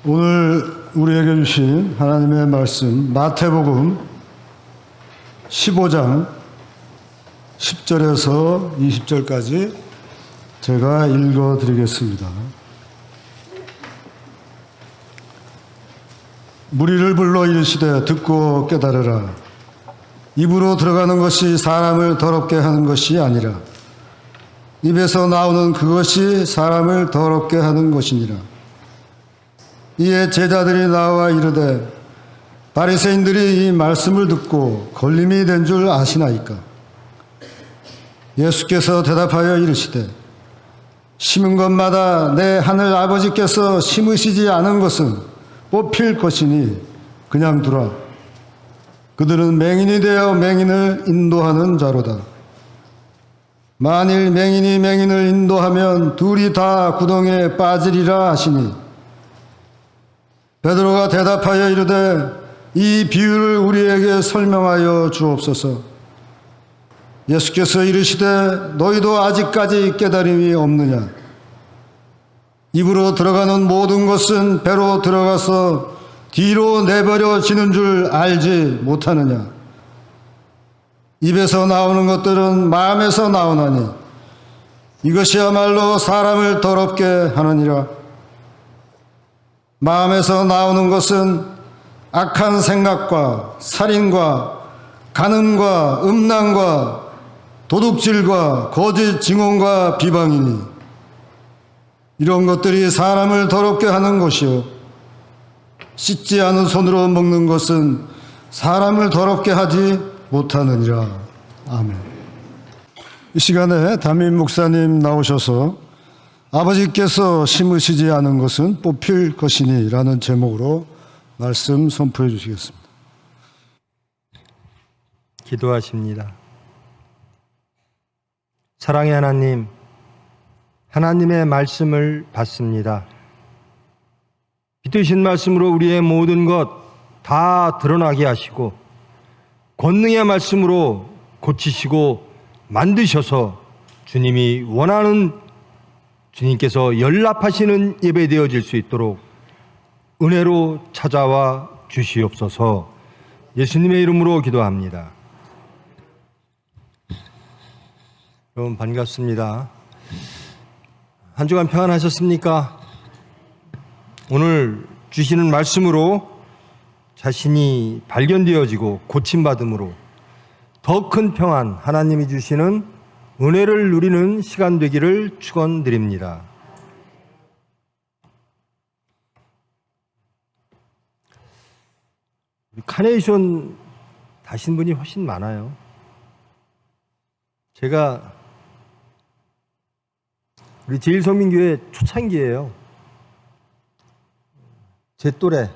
오늘 우리에게 주신 하나님의 말씀 마태복음 15장 10절에서 20절까지 제가 읽어드리겠습니다. 무리를 불러 이르시되 듣고 깨달으라. 입으로 들어가는 것이 사람을 더럽게 하는 것이 아니라 입에서 나오는 그것이 사람을 더럽게 하는 것이니라. 이에 제자들이 나와 이르되 바리새인들이 이 말씀을 듣고 걸림이 된 줄 아시나이까? 예수께서 대답하여 이르시되 심은 것마다 내 하늘 아버지께서 심으시지 않은 것은 뽑힐 것이니 그냥 두라. 그들은 맹인이 되어 맹인을 인도하는 자로다. 만일 맹인이 맹인을 인도하면 둘이 다 구덩이에 빠지리라 하시니 베드로가 대답하여 이르되 이 비유를 우리에게 설명하여 주옵소서. 예수께서 이르시되 너희도 아직까지 깨달음이 없느냐? 입으로 들어가는 모든 것은 배로 들어가서 뒤로 내버려지는 줄 알지 못하느냐? 입에서 나오는 것들은 마음에서 나오나니 이것이야말로 사람을 더럽게 하느니라. 마음에서 나오는 것은 악한 생각과 살인과 간음과 음란과 도둑질과 거짓 증언과 비방이니 이런 것들이 사람을 더럽게 하는 것이요 씻지 않은 손으로 먹는 것은 사람을 더럽게 하지 못하느니라. 아멘. 이 시간에 담임 목사님 나오셔서 아버지께서 심으시지 않은 것은 뽑힐 것이니 라는 제목으로 말씀 선포해 주시겠습니다. 기도하십니다. 사랑의 하나님, 하나님의 말씀을 받습니다. 빛드신 말씀으로 우리의 모든 것 다 드러나게 하시고 권능의 말씀으로 고치시고 만드셔서 주님이 원하는 주님께서 연락하시는 예배 되어질 수 있도록 은혜로 찾아와 주시옵소서. 예수님의 이름으로 기도합니다. 여러분 반갑습니다. 한 주간 평안하셨습니까? 오늘 주시는 말씀으로 자신이 발견되어지고 고침받음으로 더 큰 평안, 하나님이 주시는 은혜를 누리는 시간 되기를 축원드립니다. 카네이션 다신 분이 훨씬 많아요. 제가 우리 제일성민교회 초창기예요. 제 또래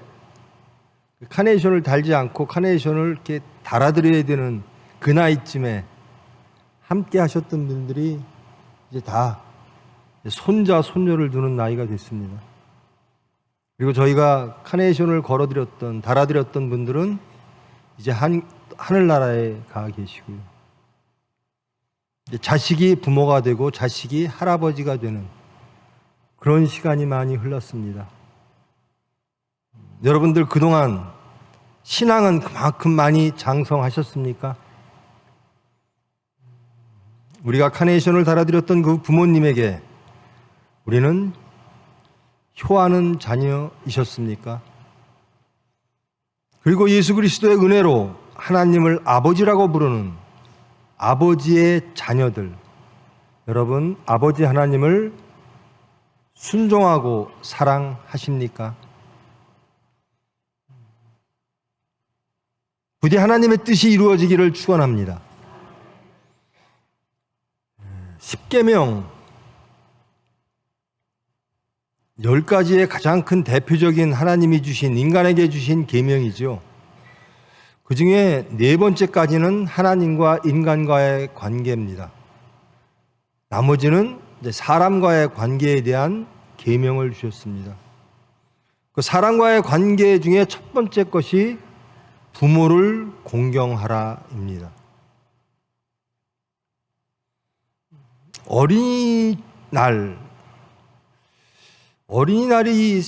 카네이션을 달지 않고 카네이션을 이렇게 달아드려야 되는 그 나이쯤에 함께 하셨던 분들이 이제 다 손자, 손녀를 두는 나이가 됐습니다. 그리고 저희가 카네이션을 걸어드렸던, 달아드렸던 분들은 이제 하늘나라에 가 계시고요. 이제 자식이 부모가 되고 자식이 할아버지가 되는 그런 시간이 많이 흘렀습니다. 여러분들 그동안 신앙은 그만큼 많이 장성하셨습니까? 우리가 카네이션을 달아드렸던 그 부모님에게 우리는 효하는 자녀이셨습니까? 그리고 예수 그리스도의 은혜로 하나님을 아버지라고 부르는 아버지의 자녀들, 여러분 아버지 하나님을 순종하고 사랑하십니까? 부디 하나님의 뜻이 이루어지기를 축원합니다. 10계명 10가지의 가장 큰 대표적인 하나님이 주신 인간에게 주신 계명이죠. 그 중에 4번째까지는 하나님과 인간과의 관계입니다. 나머지는 이제 사람과의 관계에 대한 계명을 주셨습니다. 그 사람과의 관계 중에 첫 번째 것이 부모를 공경하라입니다. 어린이날이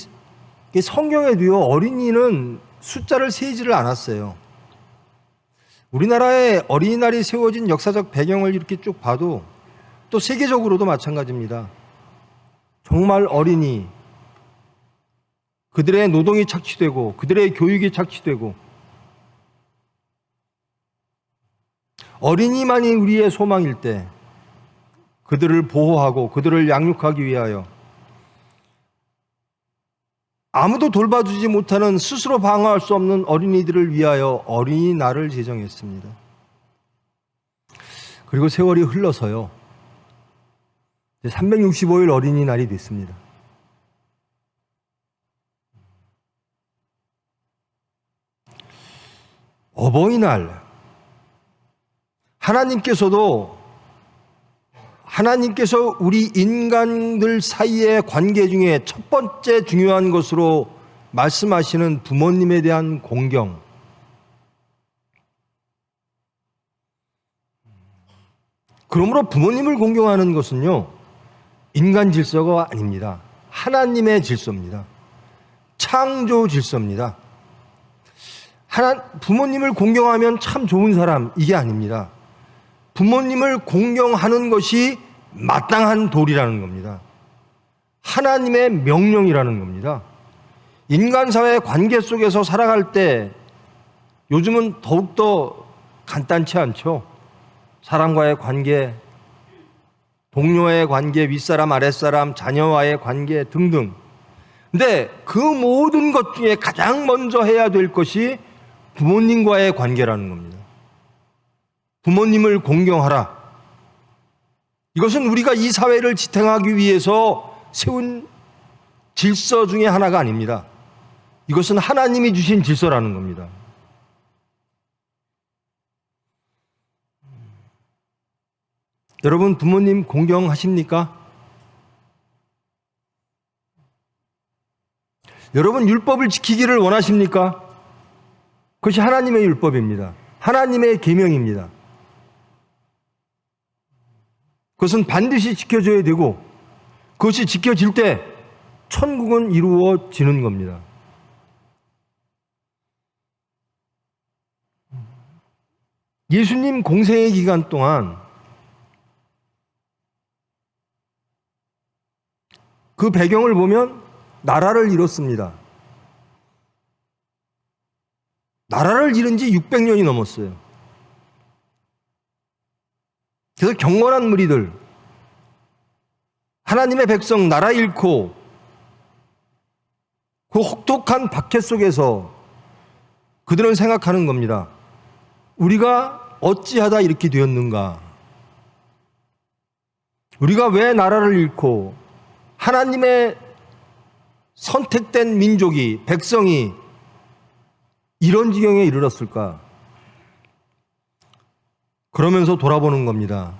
성경에도요, 어린이는 숫자를 세지를 않았어요. 우리나라에 어린이날이 세워진 역사적 배경을 이렇게 쭉 봐도 또 세계적으로도 마찬가지입니다. 정말 어린이, 그들의 노동이 착취되고 그들의 교육이 착취되고 어린이만이 우리의 소망일 때 그들을 보호하고 그들을 양육하기 위하여 아무도 돌봐주지 못하는 스스로 방어할 수 없는 어린이들을 위하여 어린이날을 제정했습니다. 그리고 세월이 흘러서요, 365일 어린이날이 됐습니다. 어버이날, 하나님께서 우리 인간들 사이의 관계 중에 첫 번째 중요한 것으로 말씀하시는 부모님에 대한 공경. 그러므로 부모님을 공경하는 것은요, 인간 질서가 아닙니다. 하나님의 질서입니다. 창조 질서입니다. 부모님을 공경하면 참 좋은 사람, 이게 아닙니다. 부모님을 공경하는 것이 마땅한 도리라는 겁니다. 하나님의 명령이라는 겁니다. 인간사회 관계 속에서 살아갈 때 요즘은 더욱더 간단치 않죠. 사람과의 관계, 동료와의 관계, 윗사람, 아랫사람, 자녀와의 관계 등등. 근데 그 모든 것 중에 가장 먼저 해야 될 것이 부모님과의 관계라는 겁니다. 부모님을 공경하라. 이것은 우리가 이 사회를 지탱하기 위해서 세운 질서 중에 하나가 아닙니다. 이것은 하나님이 주신 질서라는 겁니다. 여러분, 부모님 공경하십니까? 여러분, 율법을 지키기를 원하십니까? 그것이 하나님의 율법입니다. 하나님의 계명입니다. 그것은 반드시 지켜져야 되고 그것이 지켜질 때 천국은 이루어지는 겁니다. 예수님 공생의 기간 동안 그 배경을 보면 나라를 잃었습니다. 나라를 잃은 지 600년이 넘었어요. 그래서 경건한 무리들, 하나님의 백성 나라 잃고 그 혹독한 박해 속에서 그들은 생각하는 겁니다. 우리가 어찌하다 이렇게 되었는가? 우리가 왜 나라를 잃고 하나님의 선택된 민족이, 백성이 이런 지경에 이르렀을까? 그러면서 돌아보는 겁니다.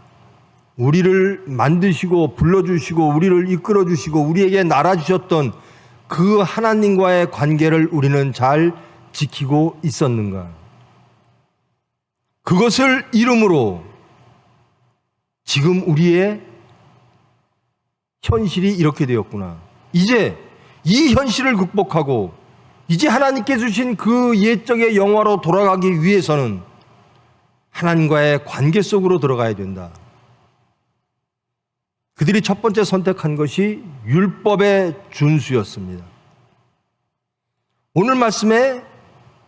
우리를 만드시고 불러주시고 우리를 이끌어주시고 우리에게 나라 주셨던 그 하나님과의 관계를 우리는 잘 지키고 있었는가? 그것을 이름으로 지금 우리의 현실이 이렇게 되었구나. 이제 이 현실을 극복하고 이제 하나님께 주신 그 옛적의 영화로 돌아가기 위해서는 하나님과의 관계 속으로 들어가야 된다. 그들이 첫 번째 선택한 것이 율법의 준수였습니다. 오늘 말씀의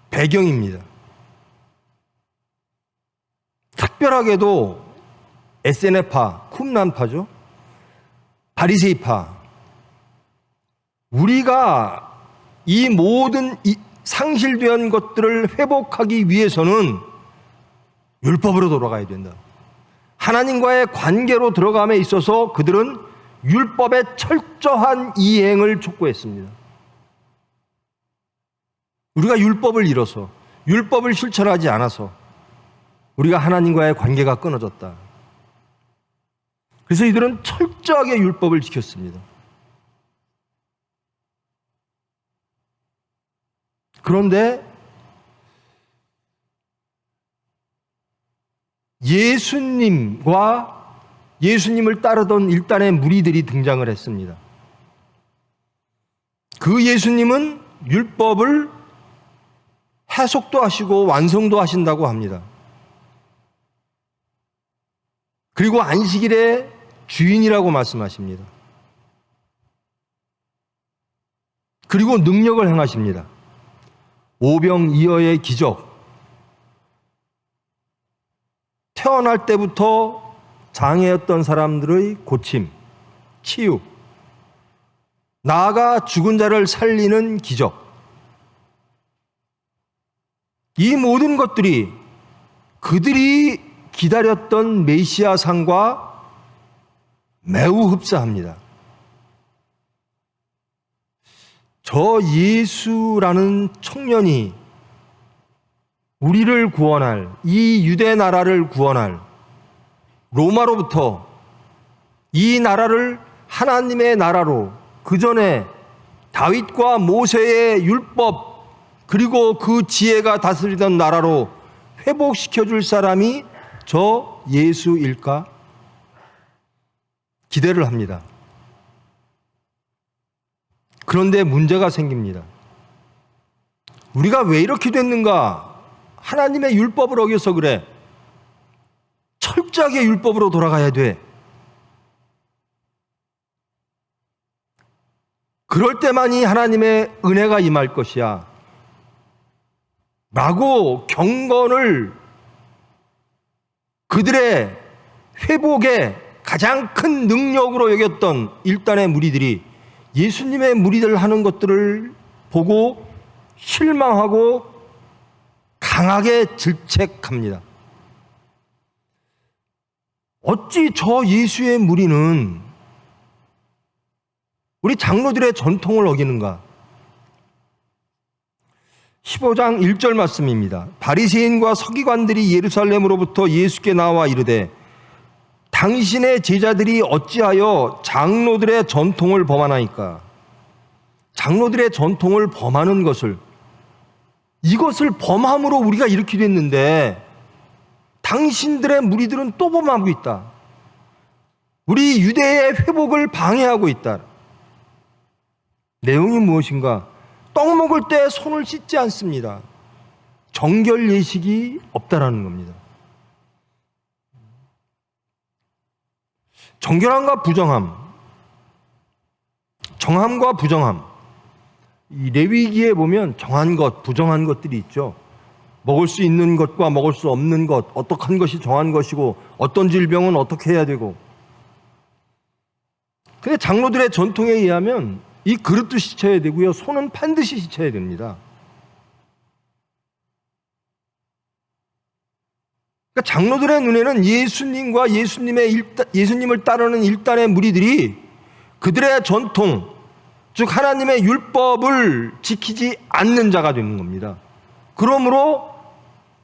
배경입니다. 특별하게도 SNF파, 쿰란파죠. 바리새이파. 우리가 이 모든 상실된 것들을 회복하기 위해서는 율법으로 돌아가야 된다. 하나님과의 관계로 들어감에 있어서 그들은 율법의 철저한 이행을 촉구했습니다. 우리가 율법을 잃어서, 율법을 실천하지 않아서 우리가 하나님과의 관계가 끊어졌다. 그래서 이들은 철저하게 율법을 지켰습니다. 그런데 예수님과 예수님을 따르던 일단의 무리들이 등장을 했습니다. 그 예수님은 율법을 해석도 하시고 완성도 하신다고 합니다. 그리고 안식일의 주인이라고 말씀하십니다. 그리고 능력을 행하십니다. 오병이어의 기적. 태어날 때부터 장애였던 사람들의 고침, 치유. 나아가 죽은 자를 살리는 기적. 이 모든 것들이 그들이 기다렸던 메시아 상과 매우 흡사합니다. 저 예수라는 청년이 우리를 구원할, 이 유대 나라를 구원할, 로마로부터 이 나라를 하나님의 나라로, 그 전에 다윗과 모세의 율법 그리고 그 지혜가 다스리던 나라로 회복시켜 줄 사람이 저 예수일까? 기대를 합니다. 그런데 문제가 생깁니다. 우리가 왜 이렇게 됐는가? 하나님의 율법을 어겨서 그래. 철저하게 율법으로 돌아가야 돼. 그럴 때만이 하나님의 은혜가 임할 것이야. 라고 경건을 그들의 회복의 가장 큰 능력으로 여겼던 일단의 무리들이 예수님의 무리들 하는 것들을 보고 실망하고 강하게 질책합니다. 어찌 저 예수의 무리는 우리 장로들의 전통을 어기는가? 15장 1절 말씀입니다. 바리새인과 서기관들이 예루살렘으로부터 예수께 나와 이르되 당신의 제자들이 어찌하여 장로들의 전통을 범하나이까? 장로들의 전통을 범하는 것을, 이것을 범함으로 우리가 이렇게 됐는데 당신들의 무리들은 또 범하고 있다. 우리 유대의 회복을 방해하고 있다. 내용이 무엇인가? 떡 먹을 때 손을 씻지 않습니다. 정결 예식이 없다라는 겁니다. 정결함과 부정함, 정함과 부정함. 이 레위기에 보면 정한 것, 부정한 것들이 있죠. 먹을 수 있는 것과 먹을 수 없는 것, 어떠한 것이 정한 것이고 어떤 질병은 어떻게 해야 되고. 근데 장로들의 전통에 의하면 이 그릇도 씻어야 되고요, 손은 반드시 씻어야 됩니다. 그러니까 장로들의 눈에는 예수님과 예수님을 따르는 일단의 무리들이 그들의 전통, 즉 하나님의 율법을 지키지 않는 자가 되는 겁니다. 그러므로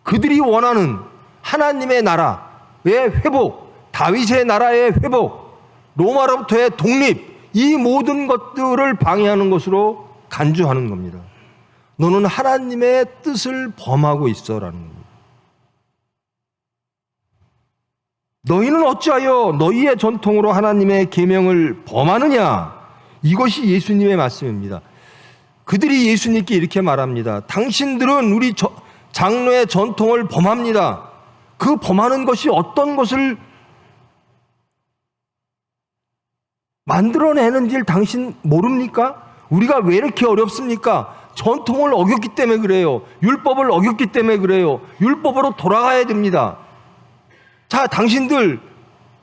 그들이 원하는 하나님의 나라의 회복, 다윗의 나라의 회복, 로마로부터의 독립, 이 모든 것들을 방해하는 것으로 간주하는 겁니다. 너는 하나님의 뜻을 범하고 있어라는 겁니다. 너희는 어찌하여 너희의 전통으로 하나님의 계명을 범하느냐? 이것이 예수님의 말씀입니다. 그들이 예수님께 이렇게 말합니다. 당신들은 우리 장로의 전통을 범합니다. 그 범하는 것이 어떤 것을 만들어내는지를 당신 모릅니까? 우리가 왜 이렇게 어렵습니까? 전통을 어겼기 때문에 그래요. 율법을 어겼기 때문에 그래요. 율법으로 돌아가야 됩니다. 자, 당신들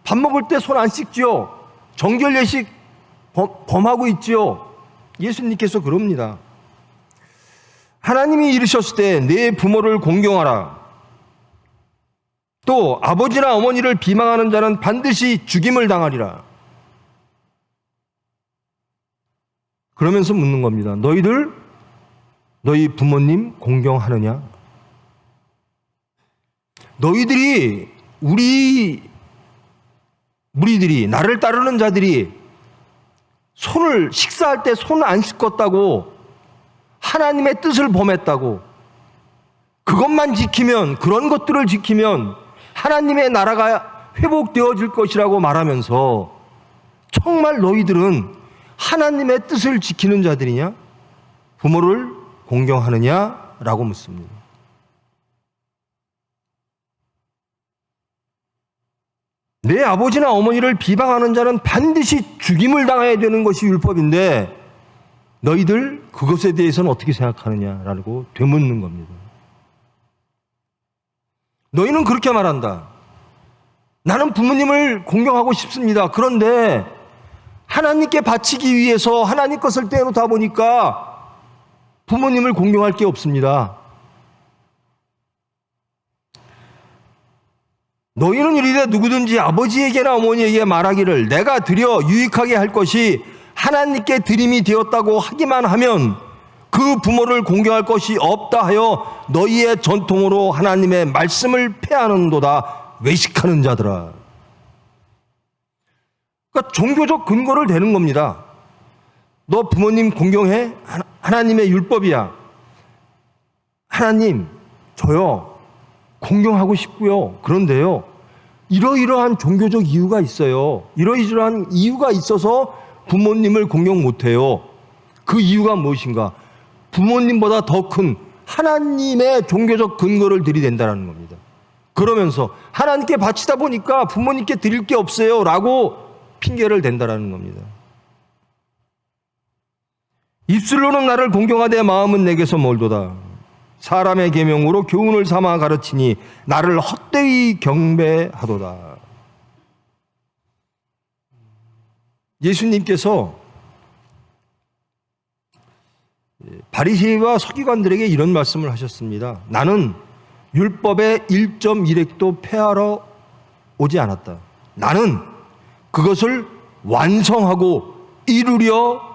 밥 먹을 때 손 안 씻지요? 정결 예식 범하고 있지요? 예수님께서 그럽니다. 하나님이 이르셨을 때 내 부모를 공경하라. 또 아버지나 어머니를 비방하는 자는 반드시 죽임을 당하리라. 그러면서 묻는 겁니다. 너희들 너희 부모님 공경하느냐? 너희들이 우리 무리들이, 나를 따르는 자들이 손을 식사할 때 손 안 씻었다고, 하나님의 뜻을 범했다고, 그것만 지키면, 그런 것들을 지키면 하나님의 나라가 회복되어질 것이라고 말하면서 정말 너희들은 하나님의 뜻을 지키는 자들이냐? 부모를 공경하느냐라고 묻습니다. 내 아버지나 어머니를 비방하는 자는 반드시 죽임을 당해야 되는 것이 율법인데 너희들 그것에 대해서는 어떻게 생각하느냐라고 되묻는 겁니다. 너희는 그렇게 말한다. 나는 부모님을 공경하고 싶습니다. 그런데 하나님께 바치기 위해서 하나님 것을 떼어놓다 보니까 부모님을 공경할 게 없습니다. 너희는 이르되 누구든지 아버지에게나 어머니에게 말하기를 내가 드려 유익하게 할 것이 하나님께 드림이 되었다고 하기만 하면 그 부모를 공경할 것이 없다 하여 너희의 전통으로 하나님의 말씀을 폐하는도다. 외식하는 자들아. 그러니까 종교적 근거를 대는 겁니다. 너 부모님 공경해? 하나님의 율법이야. 하나님, 저요 공경하고 싶고요. 그런데요, 이러이러한 종교적 이유가 있어요. 이러이러한 이유가 있어서 부모님을 공경 못해요. 그 이유가 무엇인가? 부모님보다 더 큰 하나님의 종교적 근거를 들이댄다는 겁니다. 그러면서 하나님께 바치다 보니까 부모님께 드릴 게 없어요 라고 핑계를 댄다는 겁니다. 입술로는 나를 공경하되 마음은 내게서 멀도다. 사람의 계명으로 교훈을 삼아 가르치니 나를 헛되이 경배하도다. 예수님께서 바리새인과 서기관들에게 이런 말씀을 하셨습니다. 나는 율법의 1.1획도 폐하러 오지 않았다. 나는 그것을 완성하고 이루려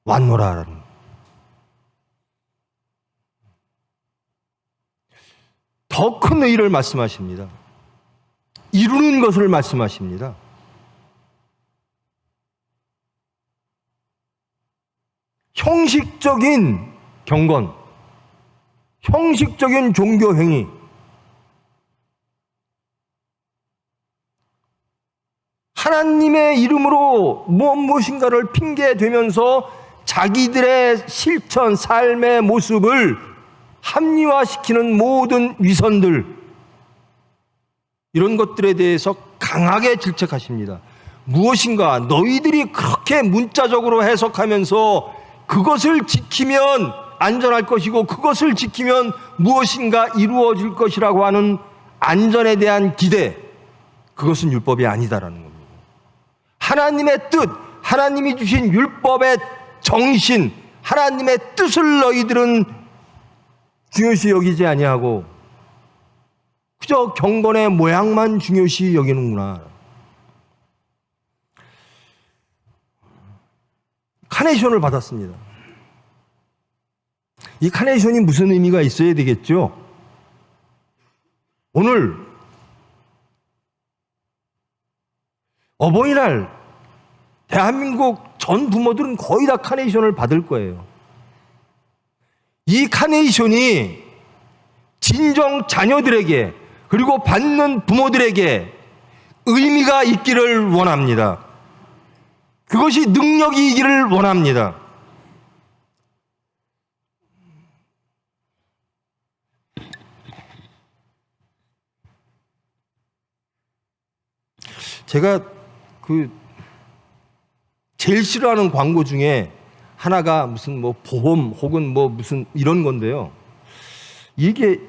왔노라. 더 큰 의의를 말씀하십니다. 이루는 것을 말씀하십니다. 형식적인 경건, 형식적인 종교 행위, 하나님의 이름으로 무엇인가를 핑계대면서 자기들의 실천, 삶의 모습을 합리화시키는 모든 위선들, 이런 것들에 대해서 강하게 질책하십니다. 무엇인가 너희들이 그렇게 문자적으로 해석하면서 그것을 지키면 안전할 것이고 그것을 지키면 무엇인가 이루어질 것이라고 하는 안전에 대한 기대, 그것은 율법이 아니다라는 겁니다. 하나님의 뜻, 하나님이 주신 율법의 정신, 하나님의 뜻을 너희들은 중요시 여기지 아니하고 그저 경건의 모양만 중요시 여기는구나. 카네이션을 받았습니다. 이 카네이션이 무슨 의미가 있어야 되겠죠? 오늘 어버이날 대한민국 전 부모들은 거의 다 카네이션을 받을 거예요. 이 카네이션이 진정 자녀들에게 그리고 받는 부모들에게 의미가 있기를 원합니다. 그것이 능력이기를 원합니다. 제가 제일 싫어하는 광고 중에 하나가 무슨 뭐 보험 혹은 뭐 무슨 이런 건데요. 이게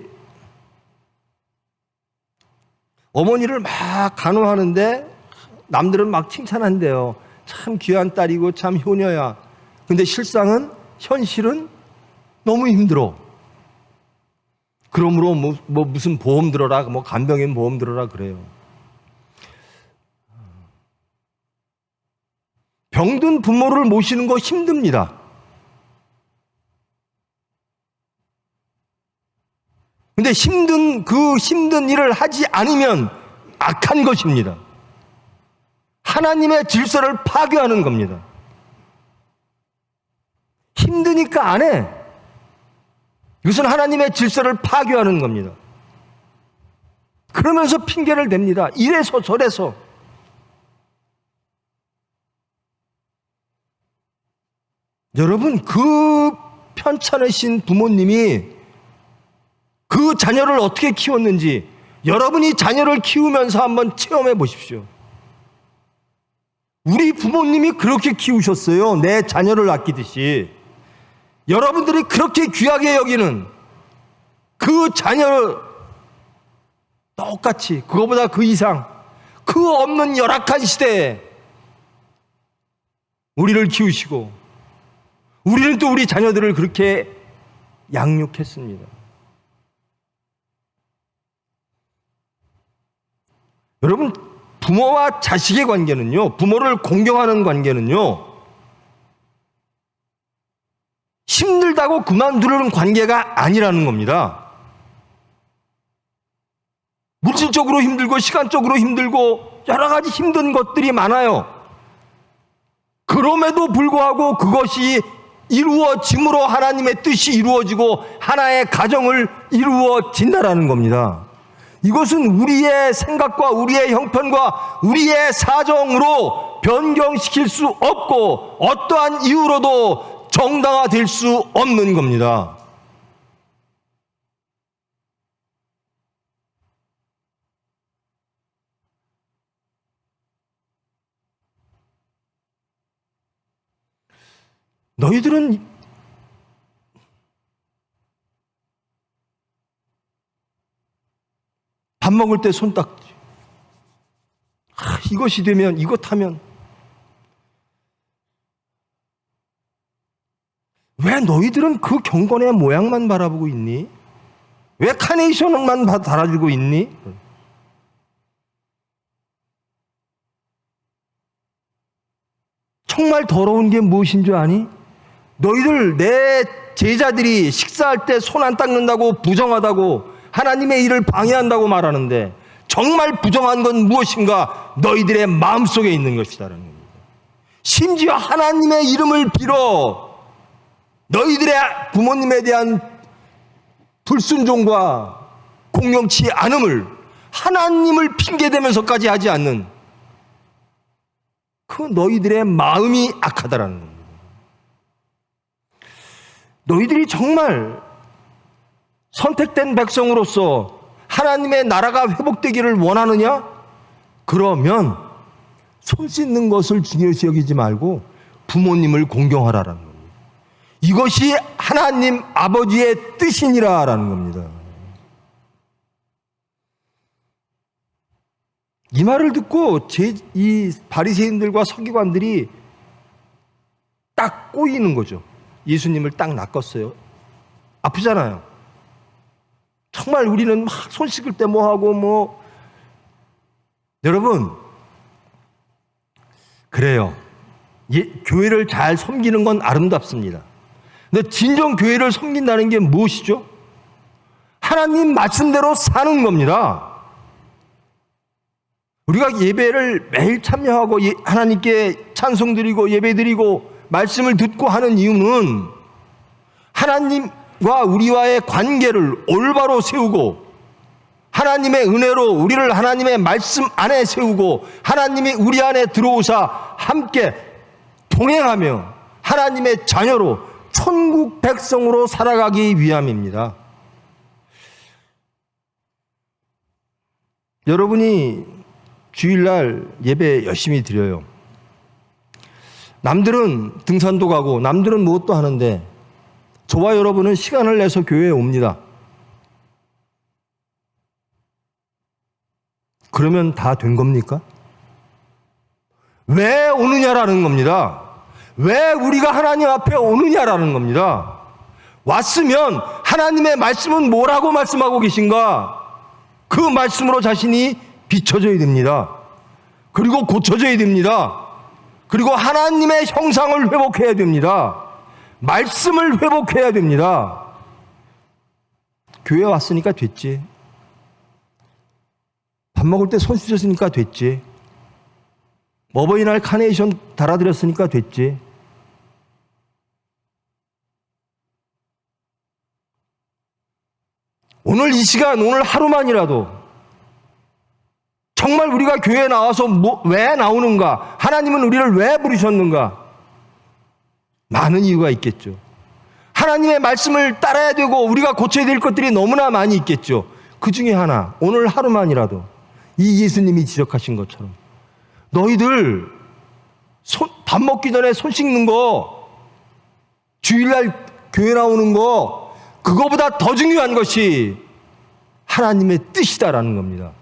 어머니를 막 간호하는데 남들은 막 칭찬한대요. 참 귀한 딸이고 참 효녀야. 근데 현실은 너무 힘들어. 그러므로 뭐 무슨 보험 들어라, 뭐 간병인 보험 들어라 그래요. 병든 부모를 모시는 거 힘듭니다. 근데 힘든 일을 하지 않으면 악한 것입니다. 하나님의 질서를 파괴하는 겁니다. 힘드니까 안 해. 이것은 하나님의 질서를 파괴하는 겁니다. 그러면서 핑계를 댑니다. 이래서 저래서. 여러분, 그 편찮으신 부모님이 그 자녀를 어떻게 키웠는지 여러분이 자녀를 키우면서 한번 체험해 보십시오. 우리 부모님이 그렇게 키우셨어요. 내 자녀를 아끼듯이. 여러분들이 그렇게 귀하게 여기는 그 자녀를 똑같이, 그거보다 그 이상, 그 없는 열악한 시대에 우리를 키우시고 우리는 또 우리 자녀들을 그렇게 양육했습니다. 여러분, 부모와 자식의 관계는요, 부모를 공경하는 관계는요, 힘들다고 그만두는 관계가 아니라는 겁니다. 물질적으로 힘들고 시간적으로 힘들고 여러 가지 힘든 것들이 많아요. 그럼에도 불구하고 그것이 이루어짐으로 하나님의 뜻이 이루어지고 하나의 가정을 이루어진다라는 겁니다. 이것은 우리의 생각과 우리의 형편과 우리의 사정으로 변경시킬 수 없고 어떠한 이유로도 정당화될 수 없는 겁니다. 너희들은 밥 먹을 때 손 닦지. 이것이 되면, 이것 하면. 왜 너희들은 그 경건의 모양만 바라보고 있니? 왜 카네이션만 달아주고 있니? 정말 더러운 게 무엇인 줄 아니? 너희들 내 제자들이 식사할 때 손 안 닦는다고 부정하다고 하나님의 일을 방해한다고 말하는데 정말 부정한 건 무엇인가? 너희들의 마음속에 있는 것이다라는 겁니다. 심지어 하나님의 이름을 빌어 너희들의 부모님에 대한 불순종과 공경치 않음을 하나님을 핑계대면서까지 하지 않는 그 너희들의 마음이 악하다라는 겁니다. 너희들이 정말 선택된 백성으로서 하나님의 나라가 회복되기를 원하느냐? 그러면 손 씻는 것을 중요시 여기지 말고 부모님을 공경하라라는 겁니다. 이것이 하나님 아버지의 뜻이니라라는 겁니다. 이 말을 듣고 이 바리새인들과 서기관들이 딱 꼬이는 거죠. 예수님을 딱 낚았어요. 아프잖아요. 정말 우리는 막 손 씻을 때 뭐 하고 뭐. 여러분, 그래요. 교회를 잘 섬기는 건 아름답습니다. 근데 진정 교회를 섬긴다는 게 무엇이죠? 하나님 말씀대로 사는 겁니다. 우리가 예배를 매일 참여하고 하나님께 찬송 드리고 예배 드리고 말씀을 듣고 하는 이유는 하나님과 우리와의 관계를 올바로 세우고 하나님의 은혜로 우리를 하나님의 말씀 안에 세우고 하나님이 우리 안에 들어오사 함께 동행하며 하나님의 자녀로 천국 백성으로 살아가기 위함입니다. 여러분이 주일날 예배 열심히 드려요. 남들은 등산도 가고 남들은 무엇도 하는데 저와 여러분은 시간을 내서 교회에 옵니다. 그러면 다 된 겁니까? 왜 오느냐라는 겁니다. 왜 우리가 하나님 앞에 오느냐라는 겁니다. 왔으면 하나님의 말씀은 뭐라고 말씀하고 계신가? 그 말씀으로 자신이 비춰져야 됩니다. 그리고 고쳐져야 됩니다. 그리고 하나님의 형상을 회복해야 됩니다. 말씀을 회복해야 됩니다. 교회 왔으니까 됐지. 밥 먹을 때 손 씻었으니까 됐지. 어버이날 카네이션 달아드렸으니까 됐지. 오늘 이 시간, 오늘 하루만이라도 정말 우리가 교회에 나와서 왜 나오는가? 하나님은 우리를 왜 부르셨는가? 많은 이유가 있겠죠. 하나님의 말씀을 따라야 되고 우리가 고쳐야 될 것들이 너무나 많이 있겠죠. 그 중에 하나, 오늘 하루만이라도 이 예수님이 지적하신 것처럼 너희들 밥 먹기 전에 손 씻는 거, 주일날 교회 나오는 거, 그거보다 더 중요한 것이 하나님의 뜻이다라는 겁니다.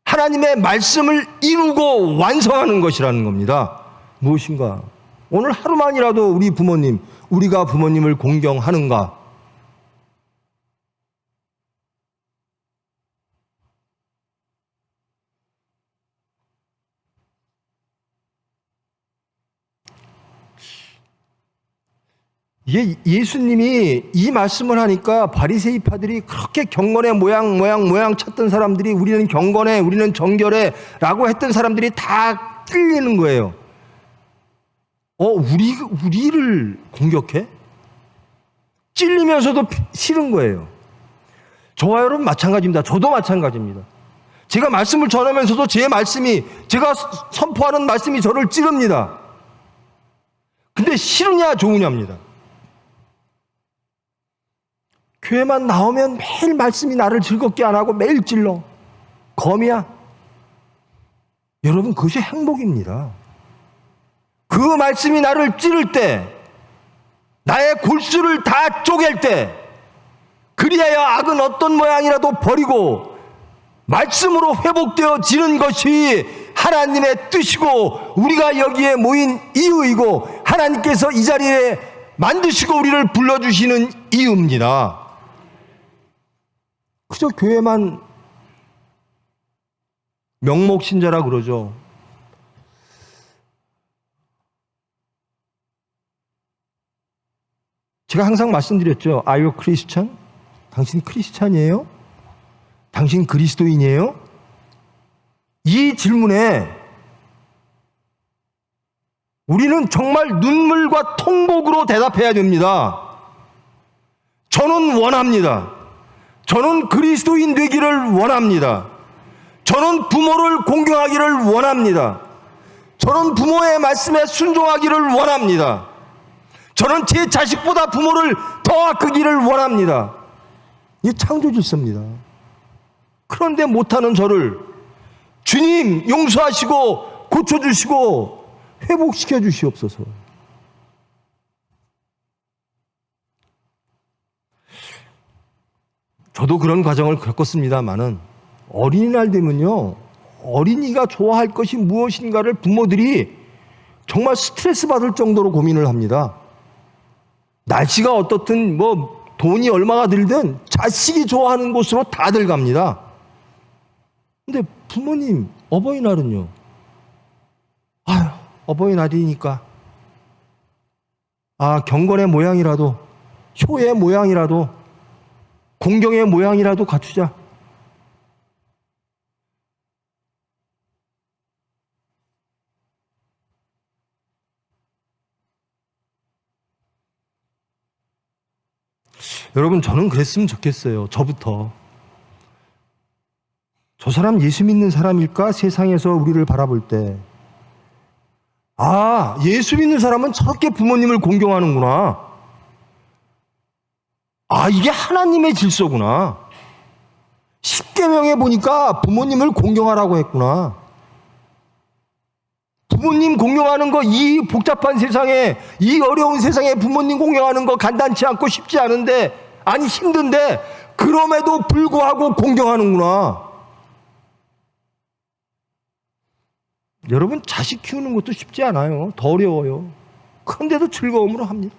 하나님의 말씀을 이루고 완성하는 것이라는 겁니다. 무엇인가? 오늘 하루만이라도 우리 부모님, 우리가 부모님을 공경하는가? 예수님이 이 말씀을 하니까 바리새이파들이 그렇게 경건의 모양 찾던 사람들이 우리는 경건해, 우리는 정결해 라고 했던 사람들이 다 찔리는 거예요. 우리를 공격해? 찔리면서도 싫은 거예요. 저와 여러분 마찬가지입니다. 저도 마찬가지입니다. 제가 말씀을 전하면서도 제가 선포하는 말씀이 저를 찌릅니다. 근데 싫으냐 좋으냐입니다. 교회만 나오면 매일 말씀이 나를 즐겁게 안 하고 매일 찔러. 검이야. 여러분, 그것이 행복입니다. 그 말씀이 나를 찌를 때, 나의 골수를 다 쪼갤 때, 그리하여 악은 어떤 모양이라도 버리고 말씀으로 회복되어지는 것이 하나님의 뜻이고 우리가 여기에 모인 이유이고 하나님께서 이 자리에 만드시고 우리를 불러주시는 이유입니다. 그저 교회만 명목신자라 그러죠. 제가 항상 말씀드렸죠. Are you Christian? 당신 크리스찬이에요? 당신 그리스도인이에요? 이 질문에 우리는 정말 눈물과 통곡으로 대답해야 됩니다. 저는 원합니다. 저는 그리스도인 되기를 원합니다. 저는 부모를 공경하기를 원합니다. 저는 부모의 말씀에 순종하기를 원합니다. 저는 제 자식보다 부모를 더 아끼기를 원합니다. 이게 창조 질서입니다. 그런데 못하는 저를 주님 용서하시고 고쳐주시고 회복시켜 주시옵소서. 저도 그런 과정을 겪었습니다만은 어린이날 되면요, 어린이가 좋아할 것이 무엇인가를 부모들이 정말 스트레스 받을 정도로 고민을 합니다. 날씨가 어떻든 돈이 얼마가 들든 자식이 좋아하는 곳으로 다들 갑니다. 근데 부모님 어버이날은요, 어버이날이니까 경건의 모양이라도, 효의 모양이라도, 공경의 모양이라도 갖추자. 여러분, 저는 그랬으면 좋겠어요. 저부터. 저 사람 예수 믿는 사람일까? 세상에서 우리를 바라볼 때. 예수 믿는 사람은 저렇게 부모님을 공경하는구나. 이게 하나님의 질서구나. 십계명에 보니까 부모님을 공경하라고 했구나. 부모님 공경하는 거, 이 복잡한 세상에, 이 어려운 세상에 부모님 공경하는 거 간단치 않고 쉽지 않은데, 힘든데, 그럼에도 불구하고 공경하는구나. 여러분, 자식 키우는 것도 쉽지 않아요. 더 어려워요. 그런데도 즐거움으로 합니다.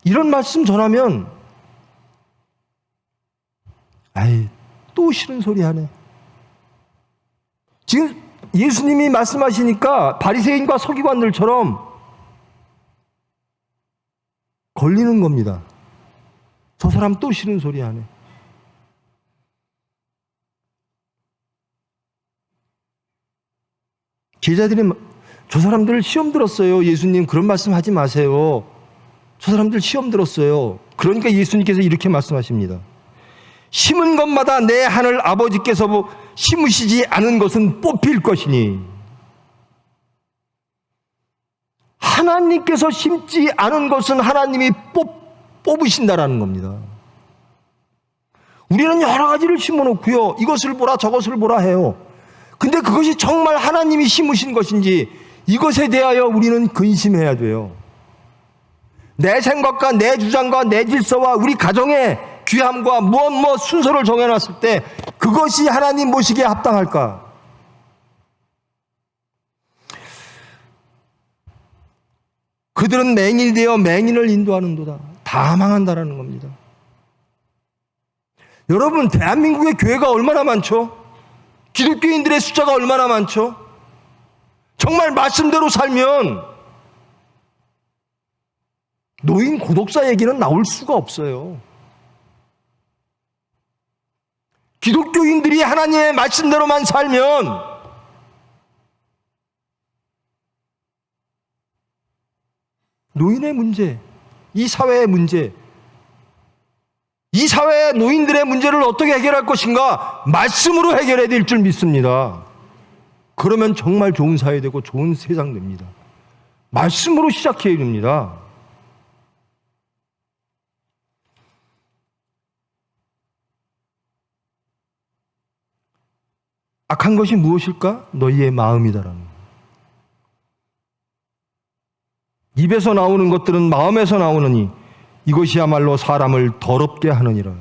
이런 말씀 전하면 또 싫은 소리 하네. 지금 예수님이 말씀하시니까 바리새인과 서기관들처럼 걸리는 겁니다. 저 사람 또 싫은 소리 하네. 제자들이 저 사람들 시험 들었어요. 예수님 그런 말씀 하지 마세요. 저 사람들 시험 들었어요. 그러니까 예수님께서 이렇게 말씀하십니다. 심은 것마다 내 하늘 아버지께서 심으시지 않은 것은 뽑힐 것이니 하나님께서 심지 않은 것은 하나님이 뽑으신다라는 겁니다. 우리는 여러 가지를 심어놓고요, 이것을 보라 저것을 보라 해요. 근데 그것이 정말 하나님이 심으신 것인지 이것에 대하여 우리는 근심해야 돼요. 내 생각과 내 주장과 내 질서와 우리 가정의 귀함과 무엇 순서를 정해놨을 때 그것이 하나님 보시기에 합당할까? 그들은 맹인이 되어 맹인을 인도하는도다. 다 망한다라는 겁니다. 여러분, 대한민국의 교회가 얼마나 많죠? 기독교인들의 숫자가 얼마나 많죠? 정말 말씀대로 살면 노인 고독사 얘기는 나올 수가 없어요. 기독교인들이 하나님의 말씀대로만 살면 노인의 문제, 이 사회의 문제, 이 사회의 노인들의 문제를 어떻게 해결할 것인가? 말씀으로 해결해야 될 줄 믿습니다. 그러면 정말 좋은 사회 되고 좋은 세상 됩니다. 말씀으로 시작해야 됩니다. 악한 것이 무엇일까? 너희의 마음이다라는 거예요. 입에서 나오는 것들은 마음에서 나오느니 이것이야말로 사람을 더럽게 하느니라.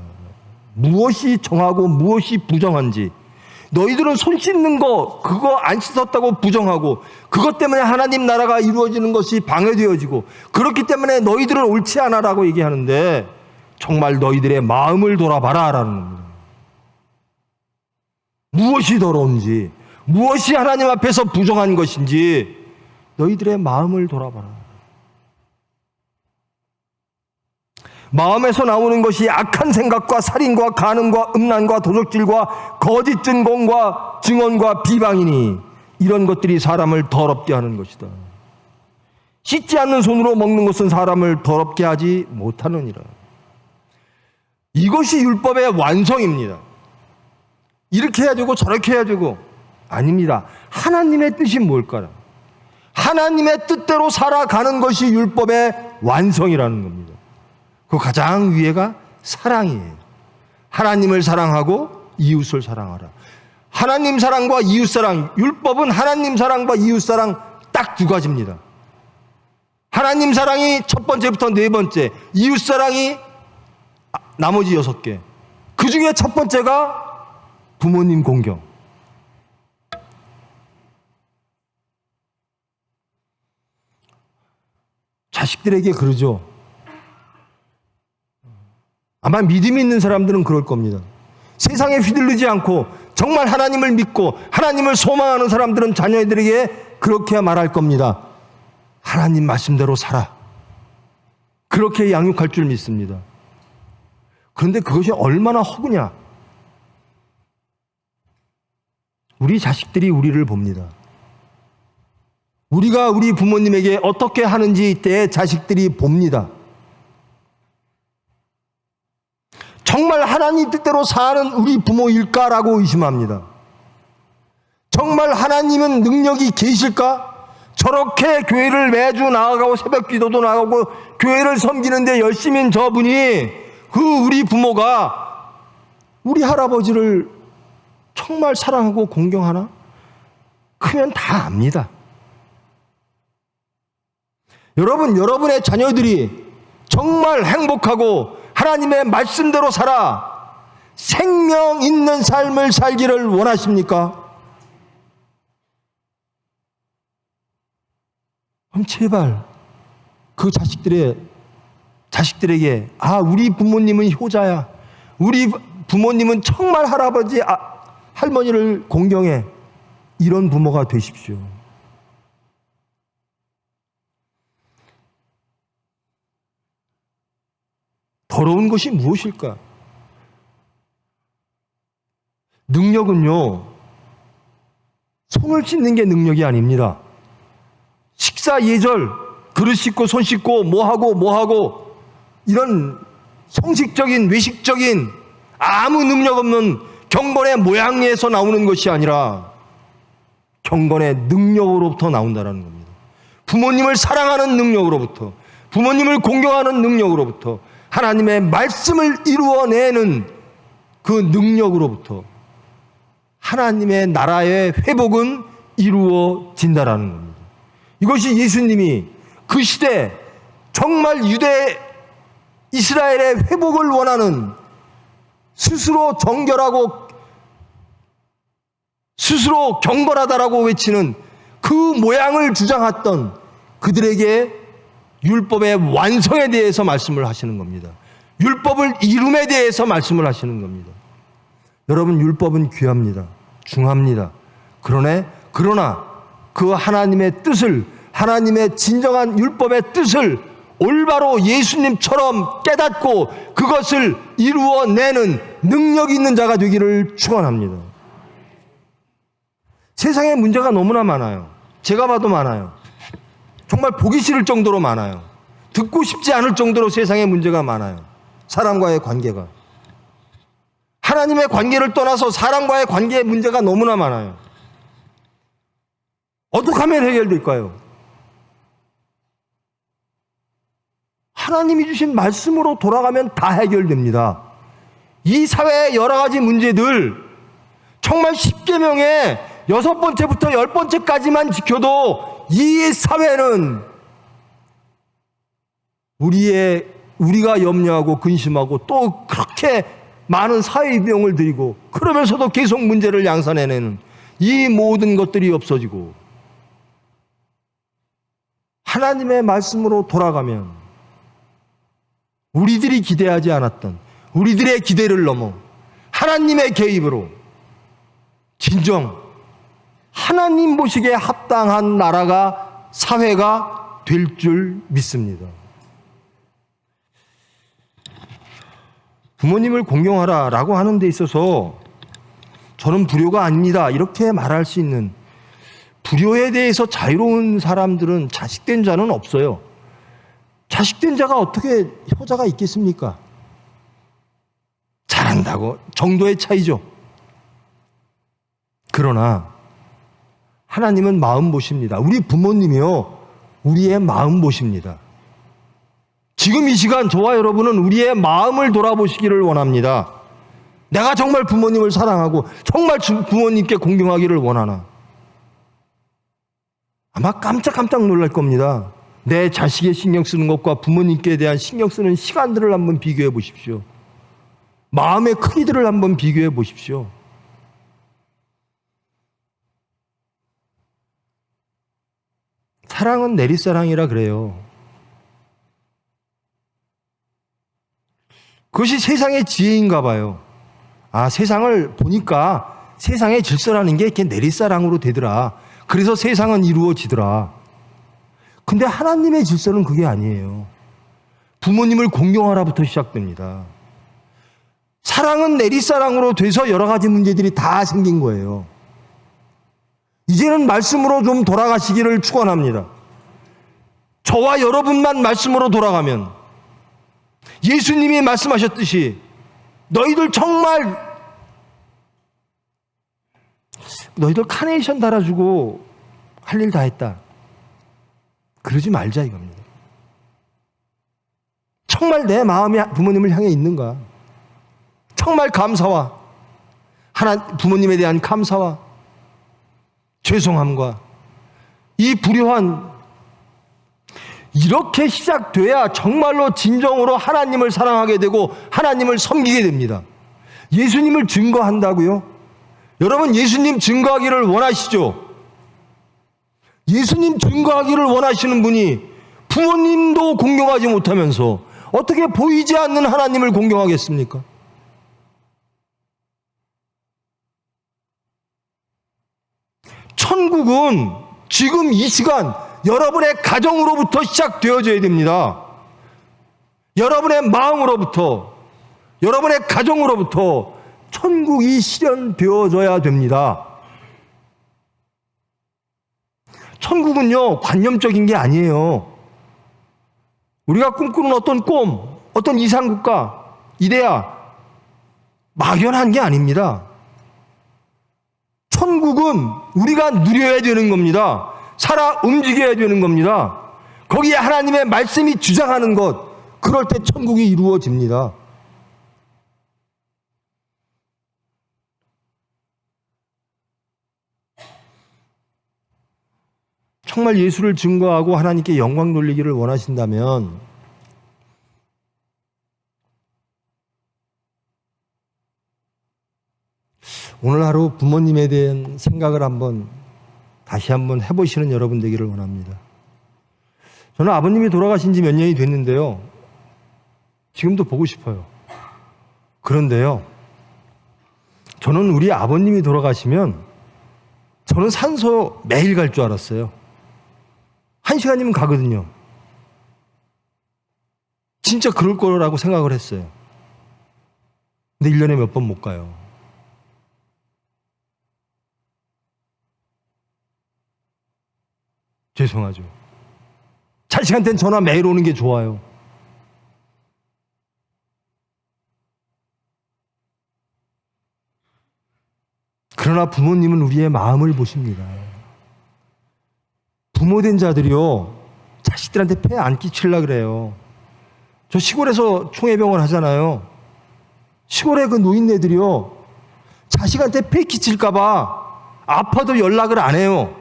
무엇이 정하고 무엇이 부정한지, 너희들은 손 씻는 거 그거 안 씻었다고 부정하고 그것 때문에 하나님 나라가 이루어지는 것이 방해되어지고 그렇기 때문에 너희들은 옳지 않아라고 얘기하는데 정말 너희들의 마음을 돌아봐라 라는 겁니다. 무엇이 더러운지, 무엇이 하나님 앞에서 부정한 것인지 너희들의 마음을 돌아봐라. 마음에서 나오는 것이 악한 생각과 살인과 간음과 음란과 도적질과 거짓 증거과 증언과 비방이니 이런 것들이 사람을 더럽게 하는 것이다. 씻지 않는 손으로 먹는 것은 사람을 더럽게 하지 못하느니라. 이것이 율법의 완성입니다. 이렇게 해야 되고 저렇게 해야 되고 아닙니다. 하나님의 뜻이 뭘까요? 하나님의 뜻대로 살아가는 것이 율법의 완성이라는 겁니다. 그 가장 위에가 사랑이에요. 하나님을 사랑하고 이웃을 사랑하라. 하나님 사랑과 이웃 사랑, 율법은 하나님 사랑과 이웃 사랑 딱 두 가지입니다. 하나님 사랑이 첫 번째부터 네 번째, 이웃 사랑이 나머지 6개. 그 중에 첫 번째가 부모님 공경. 자식들에게 그러죠. 아마 믿음이 있는 사람들은 그럴 겁니다. 세상에 휘둘리지 않고 정말 하나님을 믿고 하나님을 소망하는 사람들은 자녀들에게 그렇게 말할 겁니다. 하나님 말씀대로 살아. 그렇게 양육할 줄 믿습니다. 그런데 그것이 얼마나 허구냐? 우리 자식들이 우리를 봅니다. 우리가 우리 부모님에게 어떻게 하는지 내 자식들이 봅니다. 정말 하나님 뜻대로 사는 우리 부모일까라고 의심합니다. 정말 하나님은 능력이 계실까? 저렇게 교회를 매주 나아가고 새벽 기도도 나가고 교회를 섬기는데 열심인 저분이 우리 부모가 우리 할아버지를 정말 사랑하고 공경하나? 크면 다 압니다. 여러분, 여러분의 자녀들이 정말 행복하고 하나님의 말씀대로 살아 생명 있는 삶을 살기를 원하십니까? 그럼 제발 그 자식들에게 우리 부모님은 효자야. 우리 부모님은 정말 할아버지, 할머니를 공경해. 이런 부모가 되십시오. 더러운 것이 무엇일까? 능력은요, 손을 씻는 게 능력이 아닙니다. 식사 예절, 그릇 씻고 손 씻고 뭐하고 이런 성식적인 외식적인 아무 능력 없는 경건의 모양에서 나오는 것이 아니라 경건의 능력으로부터 나온다는 겁니다. 부모님을 사랑하는 능력으로부터, 부모님을 공경하는 능력으로부터, 하나님의 말씀을 이루어내는 그 능력으로부터 하나님의 나라의 회복은 이루어진다라는 겁니다. 이것이 예수님이 그 시대 정말 유대 이스라엘의 회복을 원하는, 스스로 정결하고 스스로 경건하다라고 외치는 그 모양을 주장했던 그들에게 율법의 완성에 대해서 말씀을 하시는 겁니다. 율법을 이룸에 대해서 말씀을 하시는 겁니다. 여러분, 율법은 귀합니다. 중합니다. 그러나 그 하나님의 뜻을, 하나님의 진정한 율법의 뜻을 올바로 예수님처럼 깨닫고 그것을 이루어내는 능력 있는 자가 되기를 축원합니다. 세상에 문제가 너무나 많아요. 제가 봐도 많아요. 정말 보기 싫을 정도로 많아요. 듣고 싶지 않을 정도로 세상에 문제가 많아요. 사람과의 관계가. 하나님의 관계를 떠나서 사람과의 관계에 문제가 너무나 많아요. 어떻게 하면 해결될까요? 하나님이 주신 말씀으로 돌아가면 다 해결됩니다. 이 사회의 여러 가지 문제들, 정말 10계명의 6번째부터 10번째까지만 지켜도 이 사회는 우리가 염려하고 근심하고 또 그렇게 많은 사회 비용을 들이고 그러면서도 계속 문제를 양산해내는 이 모든 것들이 없어지고 하나님의 말씀으로 돌아가면 우리들이 기대하지 않았던, 우리들의 기대를 넘어 하나님의 개입으로 진정 하나님 보시기에 합당한 나라가, 사회가 될 줄 믿습니다. 부모님을 공경하라라고 하는 데 있어서 저는 불효가 아닙니다, 이렇게 말할 수 있는, 불효에 대해서 자유로운 사람들은 자식된 자는 없어요. 자식된 자가 어떻게 효자가 있겠습니까? 잘한다고 정도의 차이죠. 그러나 하나님은 마음 보십니다. 우리 부모님이요, 우리의 마음 보십니다. 지금 이 시간 저와 여러분은 우리의 마음을 돌아보시기를 원합니다. 내가 정말 부모님을 사랑하고 정말 부모님께 공경하기를 원하나? 아마 깜짝깜짝 놀랄 겁니다. 내 자식에 신경 쓰는 것과 부모님께 대한 신경 쓰는 시간들을 한번 비교해 보십시오. 마음의 크기들을 한번 비교해 보십시오. 사랑은 내리사랑이라 그래요. 그것이 세상의 지혜인가 봐요. 아, 세상을 보니까 세상의 질서라는 게 이렇게 내리사랑으로 되더라. 그래서 세상은 이루어지더라. 근데 하나님의 질서는 그게 아니에요. 부모님을 공경하라부터 시작됩니다. 사랑은 내리사랑으로 돼서 여러 가지 문제들이 다 생긴 거예요. 이제는 말씀으로 좀 돌아가시기를 축원합니다. 저와 여러분만 말씀으로 돌아가면 예수님이 말씀하셨듯이 너희들 카네이션 달아주고 할 일 다 했다, 그러지 말자 이겁니다. 정말 내 마음이 부모님을 향해 있는가? 정말 감사와 부모님에 대한 감사와 죄송함과 이 불효한, 이렇게 시작돼야 정말로 진정으로 하나님을 사랑하게 되고 하나님을 섬기게 됩니다. 예수님을 증거한다고요? 여러분, 예수님 증거하기를 원하시죠? 예수님 증거하기를 원하시는 분이 부모님도 공경하지 못하면서 어떻게 보이지 않는 하나님을 공경하겠습니까? 천국은 지금 이 시간 여러분의 가정으로부터 시작되어져야 됩니다. 여러분의 마음으로부터, 여러분의 가정으로부터 천국이 실현되어져야 됩니다. 천국은요, 관념적인 게 아니에요. 우리가 꿈꾸는 어떤 꿈, 어떤 이상국가, 이데아, 막연한 게 아닙니다. 천국은 우리가 누려야 되는 겁니다. 살아 움직여야 되는 겁니다. 거기에 하나님의 말씀이 주장하는 것, 그럴 때 천국이 이루어집니다. 정말 예수를 증거하고 하나님께 영광 돌리기를 원하신다면 오늘 하루 부모님에 대한 생각을 다시 한번 해보시는 여러분 되기를 원합니다. 저는 아버님이 돌아가신 지 몇 년이 됐는데요. 지금도 보고 싶어요. 그런데요, 저는 우리 아버님이 돌아가시면 저는 산소 매일 갈 줄 알았어요. 1시간이면 가거든요. 진짜 그럴 거라고 생각을 했어요. 근데 1년에 몇 번 못 가요. 죄송하죠. 자식한테는 전화 매일 오는 게 좋아요. 그러나 부모님은 우리의 마음을 보십니다. 부모된 자들이요, 자식들한테 폐 안 끼치려고 그래요. 저 시골에서 총회병원 하잖아요. 시골의 그 노인네들이요, 자식한테 폐 끼칠까봐 아파도 연락을 안 해요.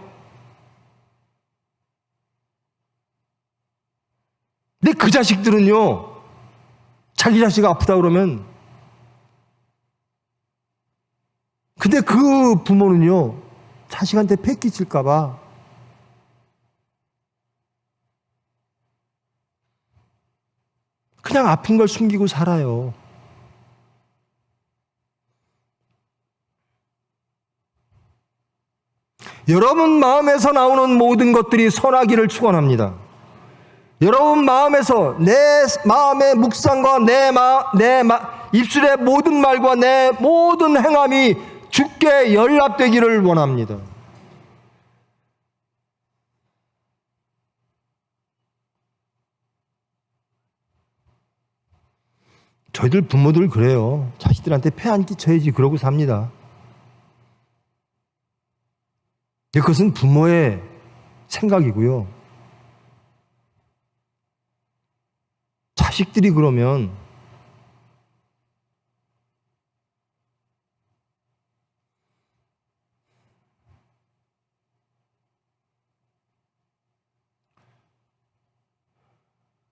근데 그 자식들은요, 자기 자식 아프다 그러면, 근데 그 부모는요, 자식한테 폐 끼칠까봐 그냥 아픈 걸 숨기고 살아요. 여러분 마음에서 나오는 모든 것들이 선하기를 축원합니다. 여러분 마음에서, 내 마음의 묵상과 내 입술의 모든 말과 내 모든 행함이 주께 연락되기를 원합니다. 저희들 부모들 그래요. 자식들한테 폐 안 끼쳐야지 그러고 삽니다. 그것은 부모의 생각이고요. 자식들이 그러면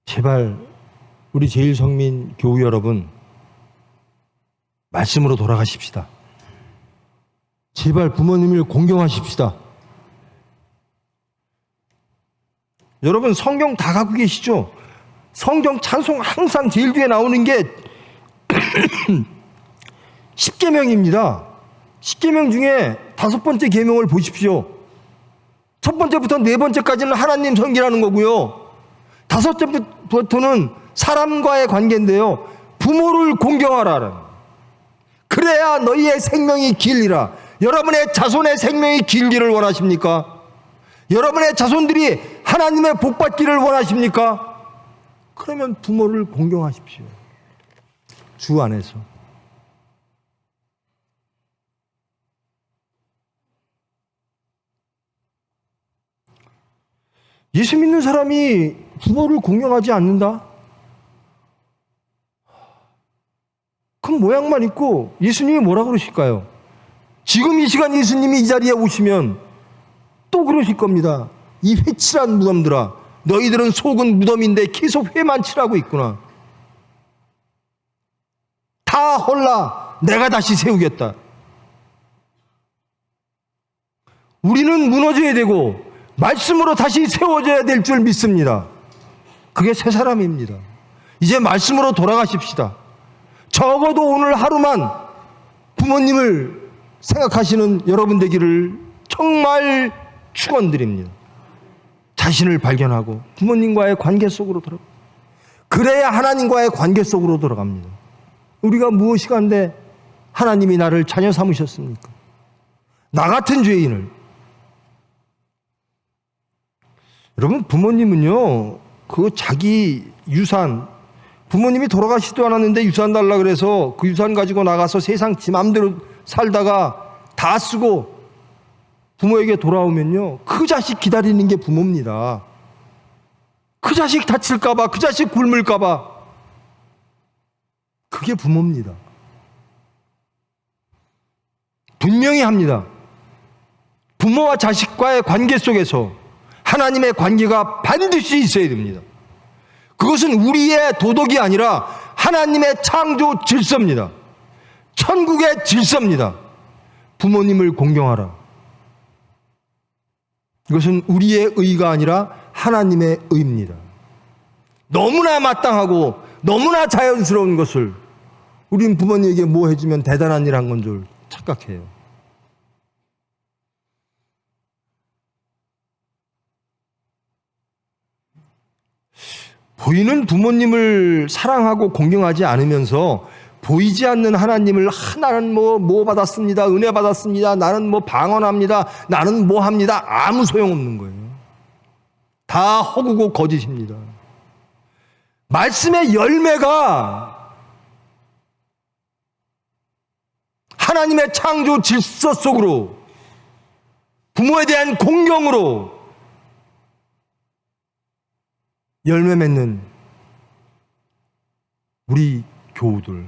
제발 우리 제일성민 교우 여러분, 말씀으로 돌아가십시다. 제발 부모님을 공경하십시다. 여러분 성경 다 갖고 계시죠? 성경 찬송 항상 제일 뒤에 나오는 게 10계명입니다. 10계명 중에 5번째 계명을 보십시오. 첫 번째부터 네 번째까지는 하나님 섬기라는 거고요. 5번째부터는 사람과의 관계인데요. 부모를 공경하라. 그래야 너희의 생명이 길리라. 여러분의 자손의 생명이 길기를 원하십니까? 여러분의 자손들이 하나님의 복 받기를 원하십니까? 그러면 부모를 공경하십시오. 주 안에서. 예수 믿는 사람이 부모를 공경하지 않는다? 그 모양만 있고 예수님이 뭐라 그러실까요? 지금 이 시간 예수님이 이 자리에 오시면 또 그러실 겁니다. 이 회칠한 무덤들아, 너희들은 속은 무덤인데 계속 회만 칠하고 있구나. 다 헐라, 내가 다시 세우겠다. 우리는 무너져야 되고 말씀으로 다시 세워져야 될 줄 믿습니다. 그게 새 사람입니다. 이제 말씀으로 돌아가십시다. 적어도 오늘 하루만 부모님을 생각하시는 여러분 되기를 정말 축원드립니다. 자신을 발견하고 부모님과의 관계 속으로 들어가. 그래야 하나님과의 관계 속으로 들어갑니다. 우리가 무엇이 간데 하나님이 나를 자녀 삼으셨습니까? 나 같은 죄인을. 여러분 부모님은요, 그 자기 유산, 부모님이 돌아가시지도 않았는데 유산 달라 그래서 그 유산 가지고 나가서 세상 지 맘대로 살다가 다 쓰고 부모에게 돌아오면요, 그 자식 기다리는 게 부모입니다. 그 자식 다칠까봐, 그 자식 굶을까봐, 그게 부모입니다. 분명히 합니다. 부모와 자식과의 관계 속에서 하나님의 관계가 반드시 있어야 됩니다. 그것은 우리의 도덕이 아니라 하나님의 창조 질서입니다. 천국의 질서입니다. 부모님을 공경하라. 이것은 우리의 의가 아니라 하나님의 의입니다. 너무나 마땅하고 너무나 자연스러운 것을 우린 부모님에게 뭐 해주면 대단한 일 한 건 줄 착각해요. 보이는 부모님을 사랑하고 공경하지 않으면서 보이지 않는 하나님을 나는 뭐 받았습니다. 은혜 받았습니다. 나는 뭐 방언합니다. 나는 뭐 합니다. 아무 소용없는 거예요. 다 허구고 거짓입니다. 말씀의 열매가 하나님의 창조 질서 속으로 부모에 대한 공경으로 열매 맺는 우리 교우들,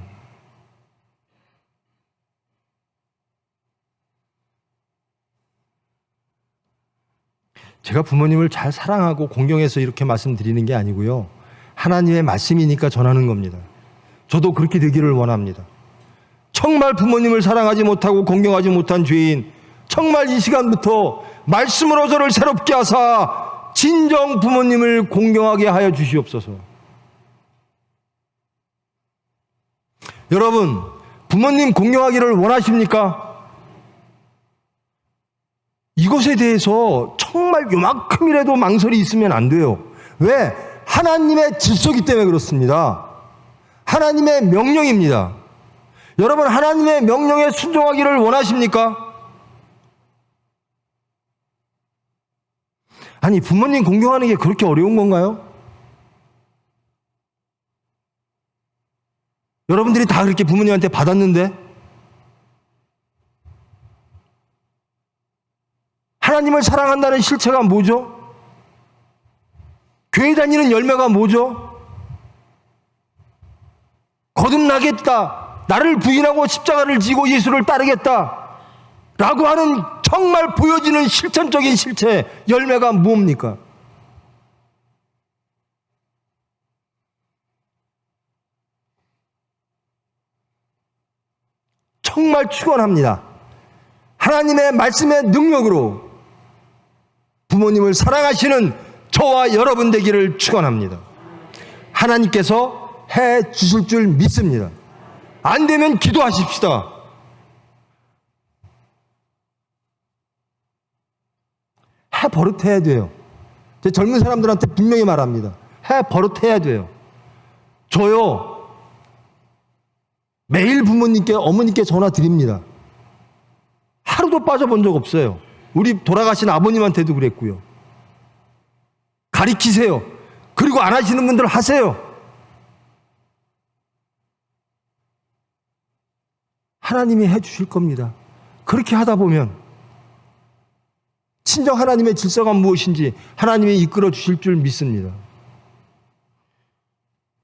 제가 부모님을 잘 사랑하고 공경해서 이렇게 말씀드리는 게 아니고요, 하나님의 말씀이니까 전하는 겁니다. 저도 그렇게 되기를 원합니다. 정말 부모님을 사랑하지 못하고 공경하지 못한 죄인, 정말 이 시간부터 말씀으로 저를 새롭게 하사 진정 부모님을 공경하게 하여 주시옵소서. 여러분, 부모님 공경하기를 원하십니까? 이것에 대해서 정말 요만큼이라도 망설이 있으면 안 돼요. 왜? 하나님의 질서이기 때문에 그렇습니다. 하나님의 명령입니다. 여러분, 하나님의 명령에 순종하기를 원하십니까? 아니, 부모님 공경하는 게 그렇게 어려운 건가요? 여러분들이 다 그렇게 부모님한테 받았는데? 하나님을 사랑한다는 실체가 뭐죠? 교회 다니는 열매가 뭐죠? 거듭나겠다, 나를 부인하고 십자가를 지고 예수를 따르겠다 라고 하는 정말 보여지는 실천적인 실체, 열매가 뭡니까? 정말 축원합니다. 하나님의 말씀의 능력으로 부모님을 사랑하시는 저와 여러분 되기를 축원합니다. 하나님께서 해 주실 줄 믿습니다. 안 되면 기도하십시다. 해 버릇해야 돼요. 제 젊은 사람들한테 분명히 말합니다. 해 버릇해야 돼요. 저요, 매일 부모님께, 어머니께 전화 드립니다. 하루도 빠져본 적 없어요. 우리 돌아가신 아버님한테도 그랬고요. 가리키세요. 그리고 안 하시는 분들 하세요. 하나님이 해 주실 겁니다. 그렇게 하다 보면 친정 하나님의 질서가 무엇인지 하나님이 이끌어 주실 줄 믿습니다.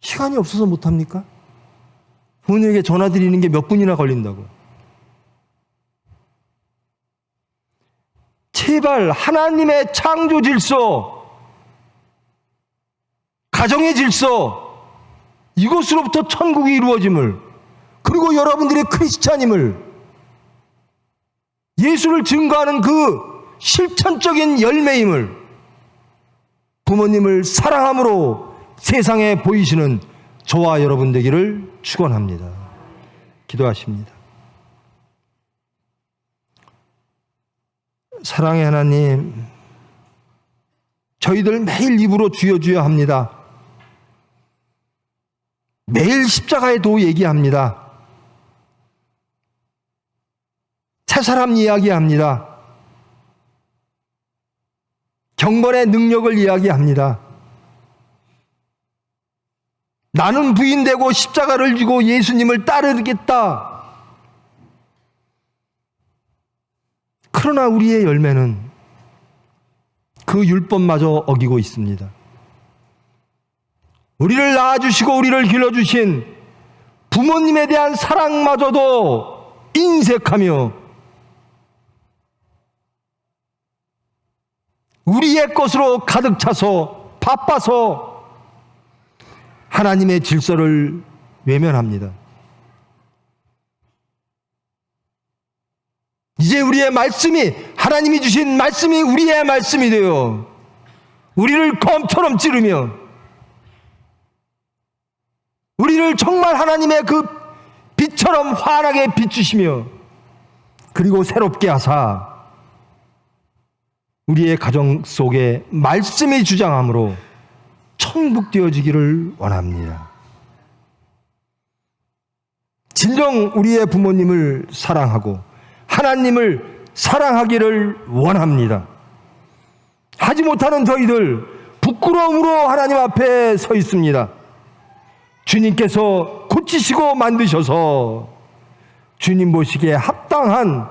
시간이 없어서 못합니까? 부모님에게 전화 드리는 게 몇 분이나 걸린다고요. 제발 하나님의 창조 질서, 가정의 질서, 이것으로부터 천국이 이루어짐을, 그리고 여러분들의 크리스찬임을, 예수를 증거하는 그 실천적인 열매임을 부모님을 사랑함으로 세상에 보이시는 저와 여러분 되기를 축원합니다. 기도하십니다. 사랑의 하나님, 저희들 매일 입으로 주여 주여 합니다. 매일 십자가의 도 얘기합니다. 새 사람 이야기합니다. 경건의 능력을 이야기합니다. 나는 부인되고 십자가를 지고 예수님을 따르겠다. 그러나 우리의 열매는 그 율법마저 어기고 있습니다. 우리를 낳아주시고 우리를 길러주신 부모님에 대한 사랑마저도 인색하며 우리의 것으로 가득 차서 바빠서 하나님의 질서를 외면합니다. 이제 우리의 말씀이, 하나님이 주신 말씀이 우리의 말씀이 되어 우리를 검처럼 찌르며 우리를 정말 하나님의 그 빛처럼 환하게 비추시며 그리고 새롭게 하사 우리의 가정 속에 말씀이 주장함으로 천국되어지기를 원합니다. 진정 우리의 부모님을 사랑하고 하나님을 사랑하기를 원합니다. 하지 못하는 저희들 부끄러움으로 하나님 앞에 서 있습니다. 주님께서 고치시고 만드셔서 주님 보시기에 합당한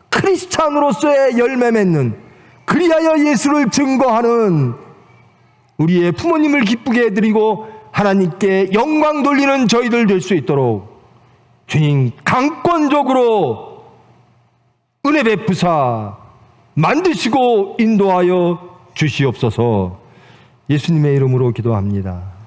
크리스찬으로서의 열매 맺는, 그리하여 예수를 증거하는 우리의 부모님을 기쁘게 해드리고 하나님께 영광 돌리는 저희들 될 수 있도록 주님 강권적으로 은혜 베푸사 만드시고 인도하여 주시옵소서. 예수님의 이름으로 기도합니다.